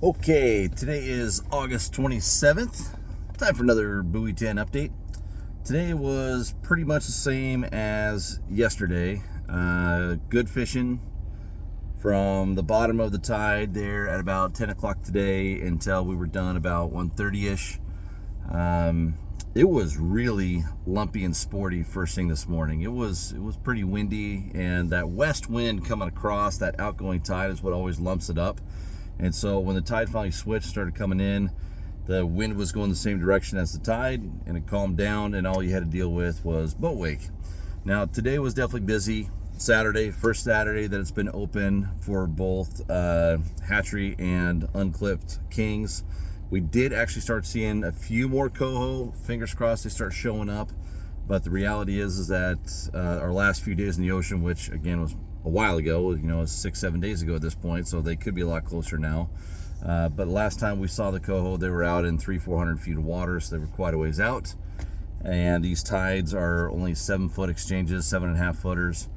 Okay, today is August 27th. Time for another Buoy 10 update. Today was pretty much the same as yesterday. Good fishing from the bottom of the tide there at about 10 o'clock today until we were done about 1:30ish. It was really lumpy and sporty first thing this morning. It was pretty windy, and that west wind coming across that outgoing tide is what always lumps it up. And so when the tide finally switched, started coming in, the wind was going the same direction as the tide, and it calmed down, and all you had to deal with was boat wake. Now today was definitely busy. Saturday, first Saturday that it's been open for both hatchery and unclipped kings. We did actually start seeing a few more coho. Fingers crossed they start showing up. But the reality is that our last few days in the ocean, which again was a while ago, it was 6-7 days ago at this point, so they could be a lot closer now. But last time we saw the coho, they were out in 300-400 feet of water, so they were quite a ways out. And these tides are only 7-foot exchanges, 7.5 footers.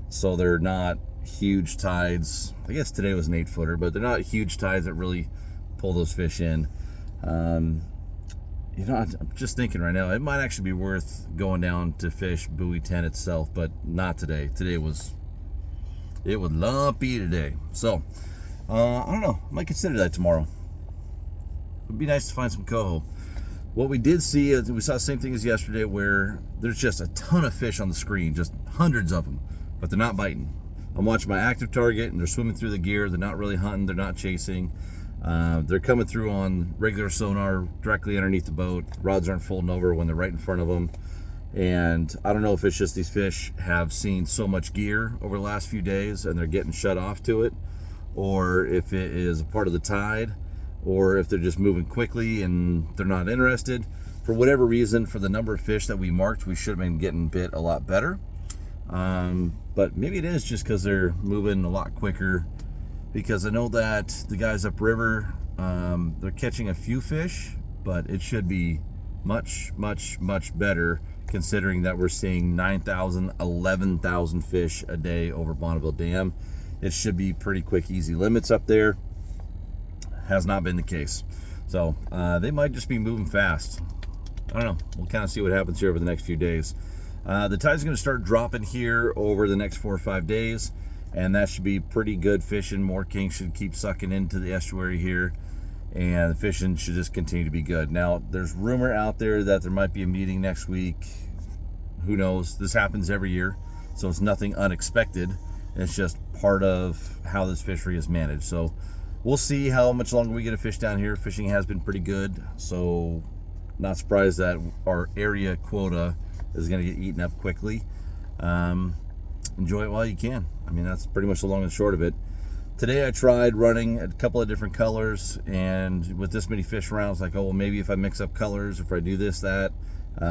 So they're not huge tides. I guess today was an 8-footer, but they're not huge tides that really pull those fish in. I'm just thinking right now, it might actually be worth going down to fish Buoy 10 itself, but not today. It was lumpy today. So, I don't know. I might consider that tomorrow. It'd be nice to find some coho. What we did see is we saw the same thing as yesterday, where there's just a ton of fish on the screen, just hundreds of them, but they're not biting. I'm watching my active target, and they're swimming through the gear. They're not really hunting. They're not chasing. They're coming through on regular sonar directly underneath the boat. Rods aren't folding over when they're right in front of them. And I don't know if it's just these fish have seen so much gear over the last few days and they're getting shut off to it, or if it is a part of the tide, or if they're just moving quickly and they're not interested. For whatever reason, for the number of fish that we marked, we should have been getting bit a lot better. But maybe it is just because they're moving a lot quicker, because I know that the guys upriver, they're catching a few fish, but it should be much, much, much better, considering that we're seeing 9,000, 11,000 fish a day over Bonneville Dam. It should be pretty quick, easy limits up there. Has not been the case. So they might just be moving fast. I don't know. We'll kind of see what happens here over the next few days. The tide's going to start dropping here over the next 4 or 5 days, and that should be pretty good fishing. More kings should keep sucking into the estuary here, and the fishing should just continue to be good. Now, there's rumor out there that there might be a meeting next week. Who knows? This happens every year, so it's nothing unexpected. It's just part of how this fishery is managed. So we'll see how much longer we get to fish down here. Fishing has been pretty good, so not surprised that our area quota is going to get eaten up quickly. Enjoy it while you can. I mean, that's pretty much the long and short of it. Today I tried running a couple of different colors, and with this many fish around, it's like, oh, well, maybe if I mix up colors, if I do this, that,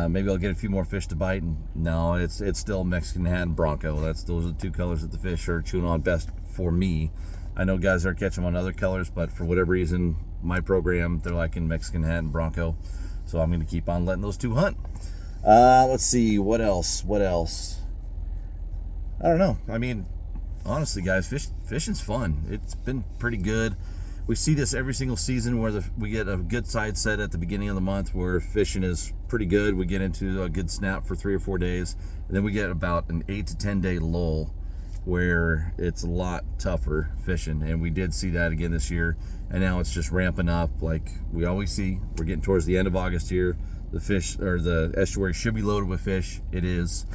maybe I'll get a few more fish to bite. And no, it's still Mexican Hat and Bronco. Those are the two colors that the fish are chewing on best for me. I know guys are catching them on other colors, but for whatever reason, my program, they're liking Mexican Hat and Bronco. So I'm going to keep on letting those two hunt. Let's see, what else? I don't know. I mean, honestly, guys, fishing's fun. It's been pretty good. We see this every single season where we get a good side set at the beginning of the month where fishing is pretty good. We get into a good snap for 3 or 4 days, and then we get about an 8 to 10 day lull where it's a lot tougher fishing. And we did see that again this year, and now it's just ramping up like we always see. We're getting towards the end of August here. The fish, or the estuary, should be loaded with fish. It is.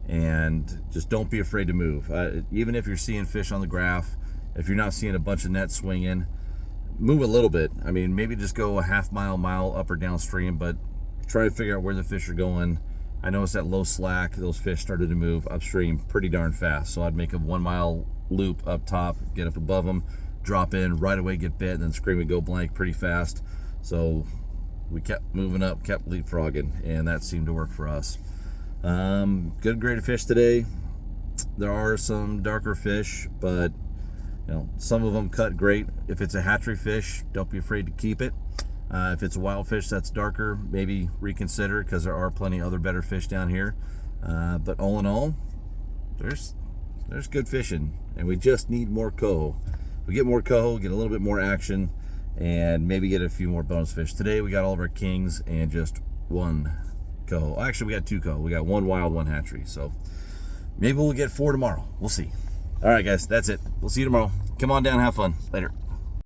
And just don't be afraid to move. Even if you're seeing fish on the graph, if you're not seeing a bunch of nets swinging, move a little bit. I mean, maybe just go a mile up or downstream, but try to figure out where the fish are going. I noticed at low slack, those fish started to move upstream pretty darn fast. So I'd make a 1 mile loop up top, get up above them, drop in, right away get bit, and then scream and go blank pretty fast. So we kept moving up, kept leapfrogging, and that seemed to work for us. Good grade of fish today. There are some darker fish, but some of them cut great. If it's a hatchery fish, don't be afraid to keep it. If it's a wild fish that's darker, maybe reconsider, because there are plenty other better fish down here. But all in all, there's good fishing, and we just need more coho. we get more coho, get a little bit more action, and maybe get a few more bonus fish. Today we got all of our kings and just one coho. Actually, we got 2 coho. We got 1 wild, 1 hatchery. So maybe we'll get 4 tomorrow. We'll see. All right, guys, that's it. We'll see you tomorrow. Come on down, have fun. Later.